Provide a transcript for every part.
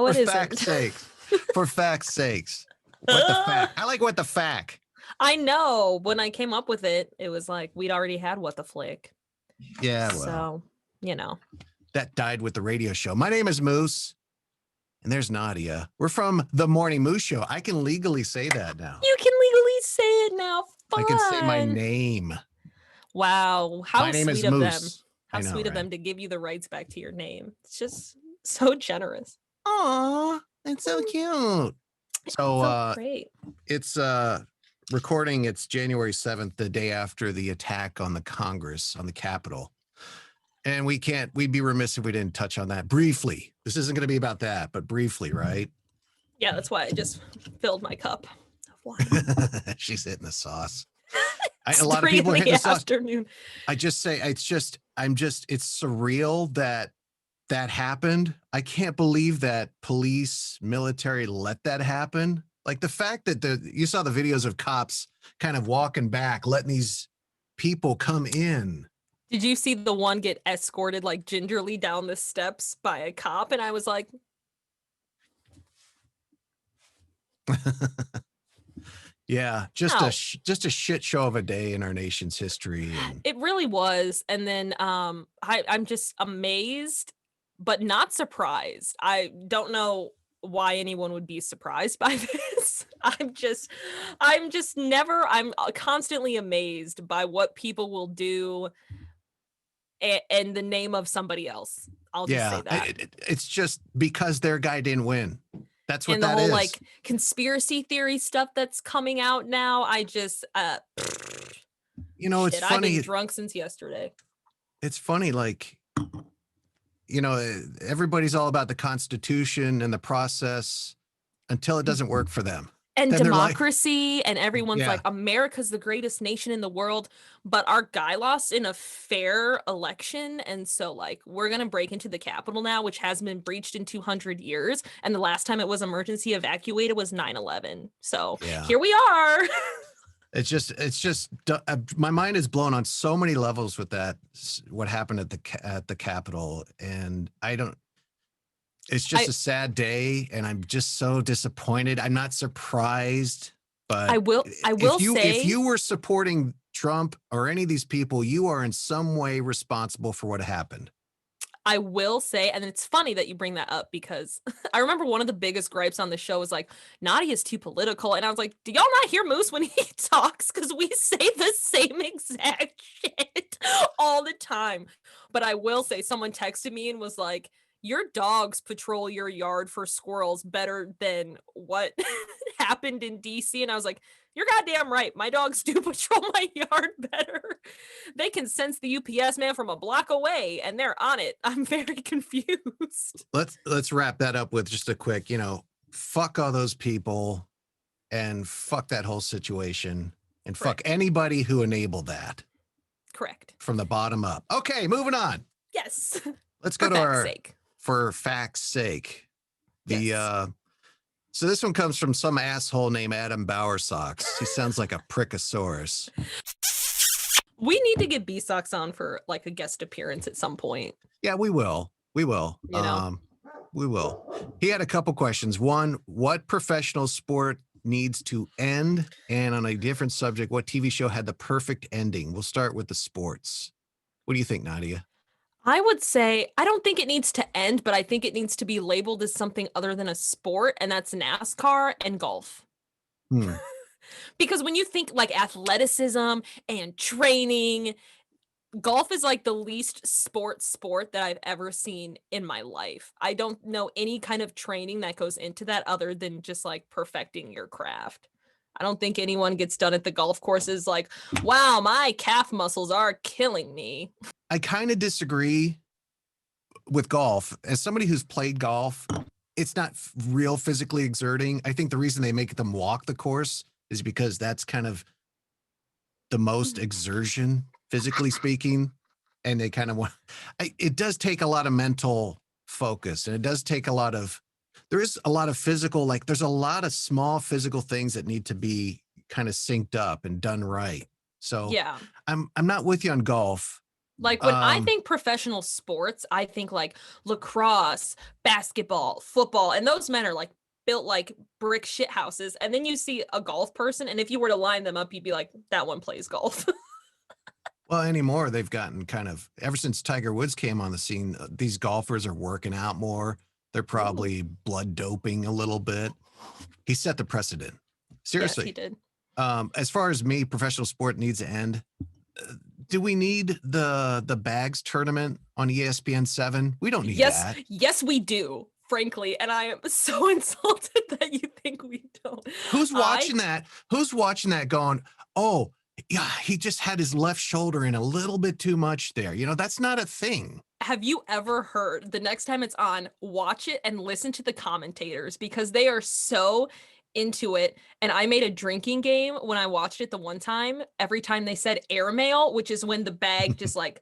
No, For it fact's isn't. sakes. For fact's sakes. What the fact? I like what the fact. I know. When I came up with it, it was like we'd already had What the Flick. Yeah, well. So, you know. That died with the radio show. My name is Moose. And there's Nadia. We're from the Morning Moose Show. I can legally say that now. You can legally say it now. Fun. I can say my name. Wow. How My name sweet is of Moose. them. How I know, sweet of right? them to give you the rights back to your name. It's just so generous. Aw, it's so cute. So great. it's recording. It's January 7th, the day after the attack on the Congress, on the Capitol. And we'd be remiss if we didn't touch on that briefly. This isn't going to be about that, but briefly, right? Yeah, that's why I just filled my cup of wine. She's hitting the sauce. It's a lot of people are hitting the sauce. Afternoon. I just say, it's surreal that happened. I can't believe that police, military let that happen. Like the fact that you saw the videos of cops kind of walking back, letting these people come in. Did you see the one get escorted like gingerly down the steps by a cop? And I was like, yeah, just a shit show of a day in our nation's history. It really was. And then I'm just amazed, but not surprised. I don't know why anyone would be surprised by this. I'm constantly amazed by what people will do in the name of somebody else. I'll just say that. It's just because their guy didn't win. That's what that is. And the whole like conspiracy theory stuff that's coming out now. I just, it's funny. I've been drunk since yesterday. It's funny, like, everybody's all about the Constitution and the process until it doesn't work for them. And then democracy, and everyone's like, America's the greatest nation in the world, but our guy lost in a fair election, and so, like, we're going to break into the Capitol now, which hasn't been breached in 200 years, and the last time it was emergency evacuated was 9/11. So, here we are. It's just my mind is blown on so many levels with that, what happened at the Capitol, and it's just a sad day, and I'm just so disappointed. I'm not surprised, but I will say, if you were supporting Trump or any of these people, you are in some way responsible for what happened. I will say, and it's funny that you bring that up, because I remember one of the biggest gripes on the show was like, Nadia's too political. And I was like, do y'all not hear Moose when he talks? Because we say the same exact shit all the time. But I will say, someone texted me and was like, your dogs patrol your yard for squirrels better than what happened in DC. And I was like, you're goddamn right. My dogs do patrol my yard better. They can sense the UPS man from a block away, and they're on it. I'm very confused. Let's wrap that up with just a quick, fuck all those people and fuck that whole situation and fuck anybody who enabled that. Correct. From the bottom up. Okay, moving on. Yes. Let's go to for fact's sake. So this one comes from some asshole named Adam Bowersocks. He sounds like a prickosaurus. We need to get B-Socks on for like a guest appearance at some point. Yeah, we will. We will. We will. He had a couple questions. One, what professional sport needs to end? And on a different subject, what TV show had the perfect ending? We'll start with the sports. What do you think, Nadia? I would say, I don't think it needs to end, but I think it needs to be labeled as something other than a sport, and that's NASCAR and golf. Because when you think like athleticism and training, golf is like the least sport that I've ever seen in my life. I don't know any kind of training that goes into that other than just like perfecting your craft. I don't think anyone gets done at the golf courses like, wow, my calf muscles are killing me. I kind of disagree with golf. As somebody who's played golf, it's not real physically exerting. I think the reason they make them walk the course is because that's kind of the most exertion, physically speaking. And they kind of want, it does take a lot of mental focus, and it does take there is a lot of physical, like there's a lot of small physical things that need to be kind of synced up and done right. So yeah, I'm not with you on golf. Like when I Um, think professional sports, I think like lacrosse, basketball, football, and those men are like built like brick shit houses. And then you see a golf person, and if you were to line them up, you'd be like, that one plays golf. well, anymore, they've gotten kind of ever since Tiger Woods came on the scene, these golfers are working out more. They're Ooh. probably blood doping a little bit. He set the precedent. Yes, he Seriously. did. As far as me, professional sport needs to end. Do we need the bags tournament on ESPN 7? We don't need Yes, that. yes, we do, frankly. And I am so insulted that you think we don't. Who's I watching that? Who's watching that going, oh, yeah, he just had his left shoulder in a little bit too much there. That's not a thing. Have you ever heard the next time it's on, watch it and listen to the commentators because they are so into it. And I made a drinking game when I watched it the one time. Every time they said airmail, which is when the bag just like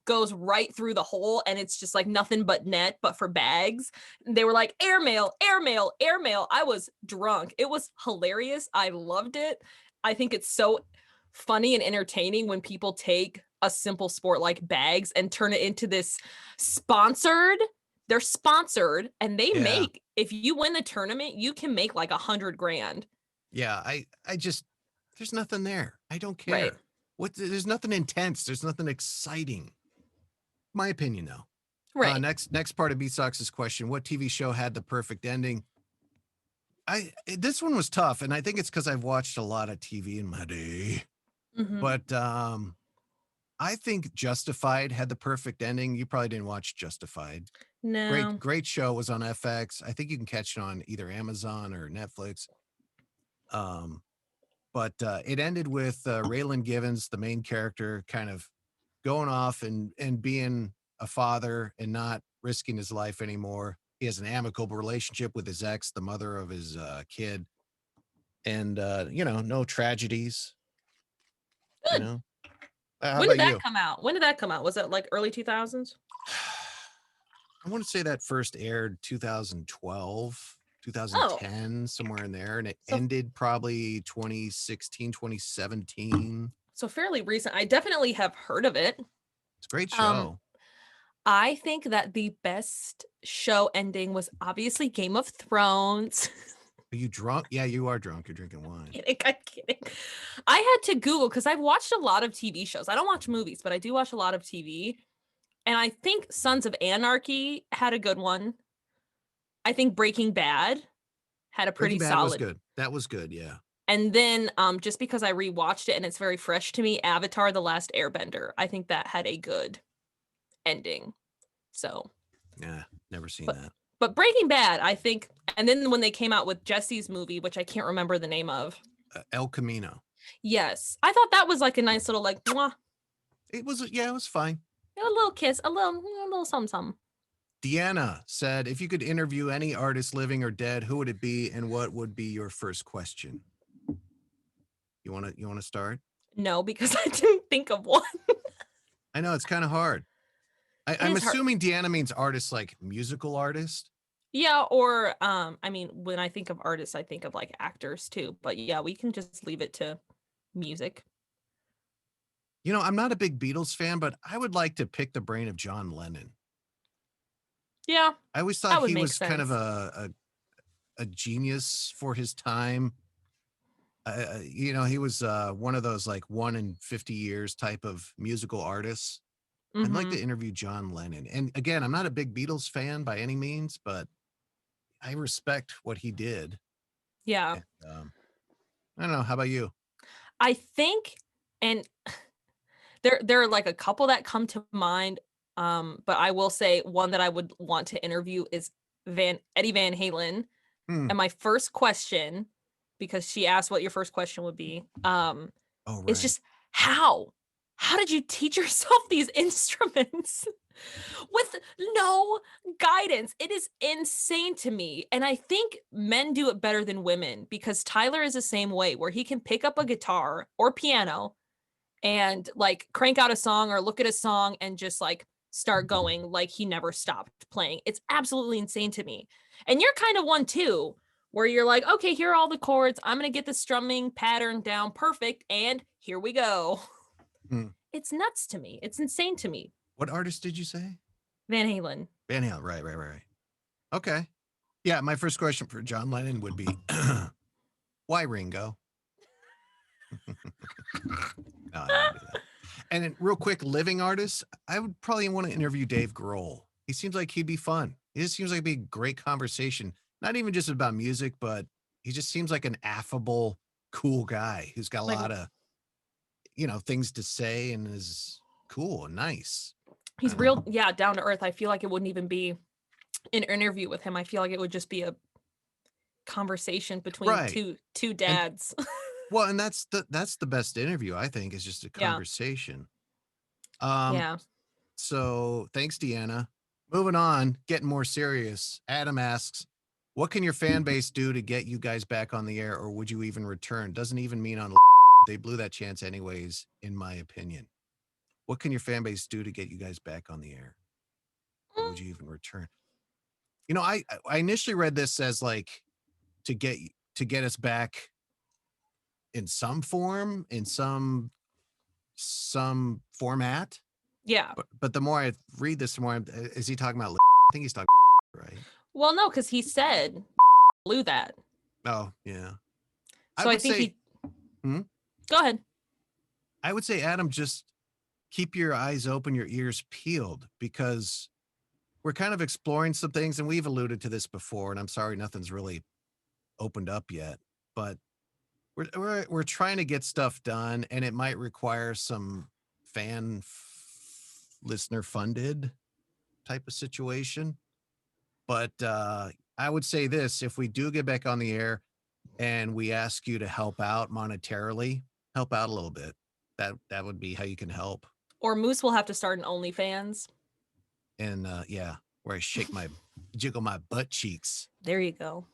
goes right through the hole and it's just like nothing but net, but for bags. They were like airmail, airmail, airmail. I was drunk. It was hilarious. I loved it. I think it's so funny and entertaining when people take a simple sport like bags and turn it into this sponsored. They're sponsored and they Yeah. make, if you win the tournament, you can make like 100 grand. Yeah. I just, there's nothing there. I don't Right. care. There's nothing intense. There's nothing exciting. My opinion, though. Right. Next part of B Sox's question: what TV show had the perfect ending? This one was tough, and I think it's because I've watched a lot of TV in my day. Hmm. But I think Justified had the perfect ending. You probably didn't watch Justified. Great, No. great show. Was on FX. I think you can catch it on either Amazon or Netflix. Um, but it ended with Raylan Givens, the main character, kind of going off and being a father and not risking his life anymore. He has an amicable relationship with his ex, the mother of his kid, and no tragedies. You Good. know, how When did about that you? come out? When did that come out? Was that like early 2000s? I want to say that first aired 2012, Oh, 2010, somewhere in there, and it so ended probably 2016, 2017. so fairly recent. I definitely have heard of it. It's a great Um, show. I think that the best show ending was obviously Game of Thrones. Are you drunk? Yeah, you are drunk. You're drinking wine. Kidding, I'm kidding. I had to Google because I've watched a lot of TV shows. I don't watch movies, but I do watch a lot of TV. And I think Sons of Anarchy had a good one. I think Breaking Bad had a Breaking pretty Bad was solid. good. That was good. Yeah. And then just because I rewatched it and it's very fresh to me, Avatar: The Last Airbender. I think that had a good ending. So, Yeah. Never seen but that. but Breaking Bad, I think, and then when they came out with Jesse's movie, which I can't remember the name of. El Camino. Yes, I thought that was like a nice little like mwah, It was, yeah, it was fine. a little kiss, a little something something. Deanna said, if you could interview any artist living or dead, who would it be and what would be your first question? You want to start? No, because I didn't think of one. I know it's kind of hard. It I'm is hard. assuming Deanna means artist like musical artist. Yeah, or I mean, when I think of artists, I think of like actors too. But yeah, we can just leave it to music. I'm not a big Beatles fan, but I would like to pick the brain of John Lennon. Yeah, I always thought that would he make was kind of sense. a genius for his time. He was one of those like 1 in 50 years type of musical artists. I'd like Mm-hmm. to interview John Lennon. And again, I'm not a big Beatles fan by any means, but I respect what he did. Yeah, And, I don't know. How about you? I think, and there are like a couple that come to mind. But I will say one that I would want to interview is Van Eddie Van Halen. Hmm. And my first question, because she asked what your first question would be, Oh, is right. just how? How did you teach yourself these instruments with no guidance? It is insane to me. And I think men do it better than women because Tyler is the same way where he can pick up a guitar or piano and like crank out a song or look at a song and just like start going like he never stopped playing. It's absolutely insane to me. And you're kind of one too, where you're like, okay, here are all the chords. I'm going to get the strumming pattern down perfect. And here we go. Hmm. It's nuts to me. It's insane to me. What artist did you say? Van Halen. Van Halen. Right. Okay. Yeah, my first question for John Lennon would be, why Ringo? No, I wouldn't do that. And then real quick, living artists, I would probably want to interview Dave Grohl. He seems like he'd be fun. He just seems like it'd be a great conversation. Not even just about music, but he just seems like an affable, cool guy who's got a Like lot of, things to say and is cool and nice. he's real, yeah, down to earth. I feel like it wouldn't even be an interview with him. I feel like it would just be a conversation between Right. two And dads. well, and that's the best interview, I think, is just a Yeah. conversation. Um, Yeah. so thanks, Deanna. Moving on, getting more serious. Adam asks, what can your fan base do to get you guys back on the air, or would you even return? Doesn't even mean on they blew that chance anyways, in my opinion. What can your fan base do to get you guys back on the air? Or would you even return? I initially read this as like to get us back in some form, in some format. Yeah. But the more I read this, the more is he talking about? I think he's talking right. Well, no, because he said blew that. Oh yeah, So I think he. Hmm? Go ahead. I would say, Adam, just keep your eyes open, your ears peeled, because we're kind of exploring some things, and we've alluded to this before. And I'm sorry, nothing's really opened up yet, but we're trying to get stuff done, and it might require some listener funded type of situation. But I would say this: if we do get back on the air and we ask you to help out monetarily, help out a little bit. That would be how you can help. Or Moose will have to start an OnlyFans. And yeah, where I jiggle my butt cheeks. There you go.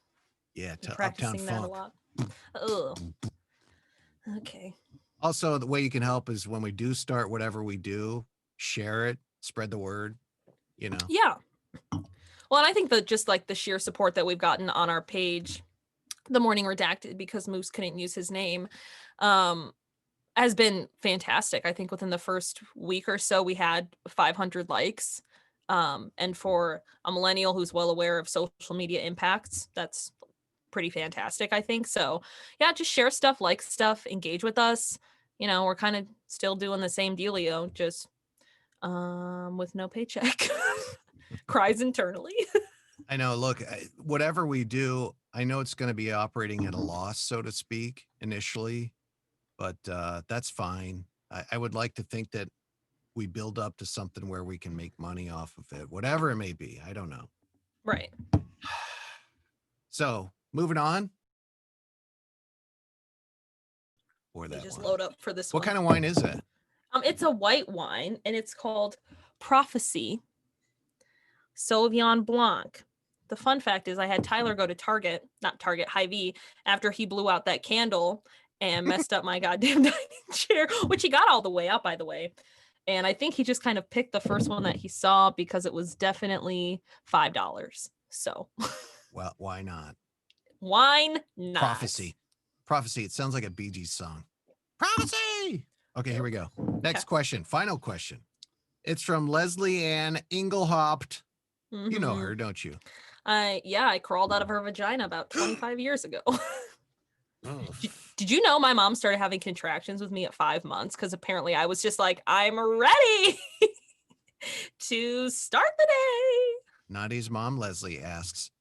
Yeah, You're to Uptown practicing that a Funk. lot. Ugh. Okay. Also, the way you can help is when we do start whatever we do, share it, spread the word. Yeah. Well, and I think that just like the sheer support that we've gotten on our page, The Morning Redacted, because Moose couldn't use his name, has been fantastic. I think within the first week or so, we had 500 likes. And for a millennial who's well aware of social media impacts, that's pretty fantastic, I think. So yeah, just share stuff, like stuff, engage with us. We're kind of still doing the same dealio, just with no paycheck. Cries internally. I know. Look, whatever we do, I know it's going to be operating at a loss, so to speak, initially, but that's fine. I would like to think that we build up to something where we can make money off of it, whatever it may be. I don't know. Right. So moving on. Or They that just one. load up for this What one. kind of wine is that? It's a white wine, and it's called Prophecy Sauvignon Blanc. The fun fact is I had Tyler go to Hy-Vee, after he blew out that candle and messed up my goddamn dining chair, which he got all the way up, by the way. And I think he just kind of picked the first one that he saw because it was definitely $5. So. Well, why not? Why not? Prophecy. It sounds like a Bee Gees song. Prophecy. Okay, here we go. Next question. Final question. It's from Leslie Ann Engelhaupt. Mm-hmm. You know her, don't you? Yeah, I crawled out of her vagina about 25 years ago. Did you know my mom started having contractions with me at 5 months? Because apparently I was just like, I'm ready to start the day. Nadia's mom, Leslie, asks,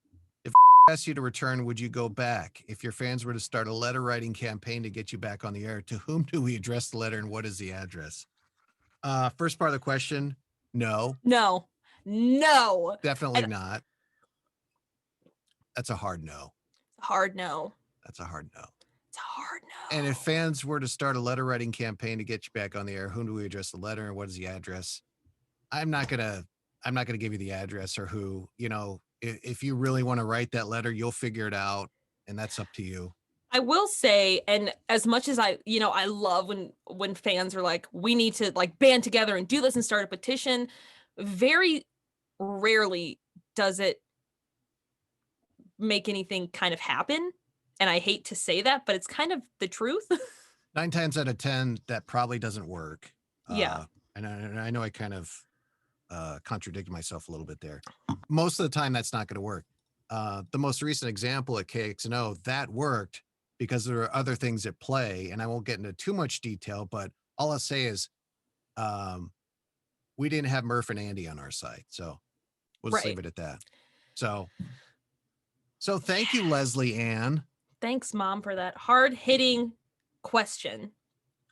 if asked you to return, would you go back? If your fans were to start a letter writing campaign to get you back on the air, to whom do we address the letter and what is the address? First part of the question, no. No. Definitely not. That's a hard no. Hard no. That's a hard no. It's a hard no. And if fans were to start a letter writing campaign to get you back on the air, whom do we address the letter and what is the address? I'm not gonna give you the address or who. If you really want to write that letter, you'll figure it out, and that's up to you. I will say, and as much as I love when fans are like, we need to like band together and do this and start a petition, very rarely does it make anything kind of happen. And I hate to say that, but it's kind of the truth. 9 times out of 10, that probably doesn't work. Yeah. And I know I kind of contradicted myself a little bit there. Most of the time, that's not going to work. The most recent example at KXNO, that worked because there are other things at play, and I won't get into too much detail, but all I'll say is we didn't have Murph and Andy on our side. So we'll just Right. leave it at that. So thank you, Leslie Ann. Thanks, Mom, for that hard-hitting question.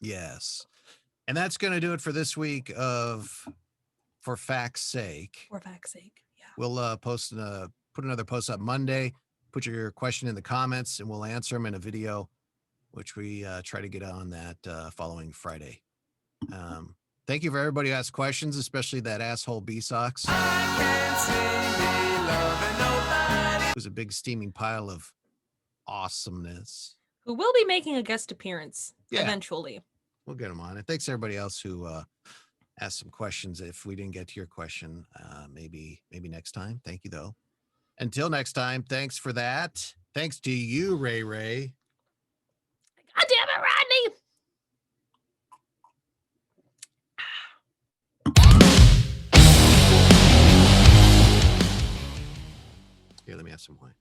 Yes. And that's going to do it for this week of For Fact's Sake. For fact's sake. Yeah. We'll put another post up Monday. Put your question in the comments and we'll answer them in a video, which we try to get on that following Friday. Thank you for everybody who asked questions, especially that asshole B-Sox. It was a big steaming pile of awesomeness. Who will be making a guest appearance eventually. We'll get him on. And thanks to everybody else who asked some questions. If we didn't get to your question, maybe next time. Thank you, though. Until next time, thanks for that. Thanks to you, Ray Ray. God damn it, Rodney! Here, let me have some wine.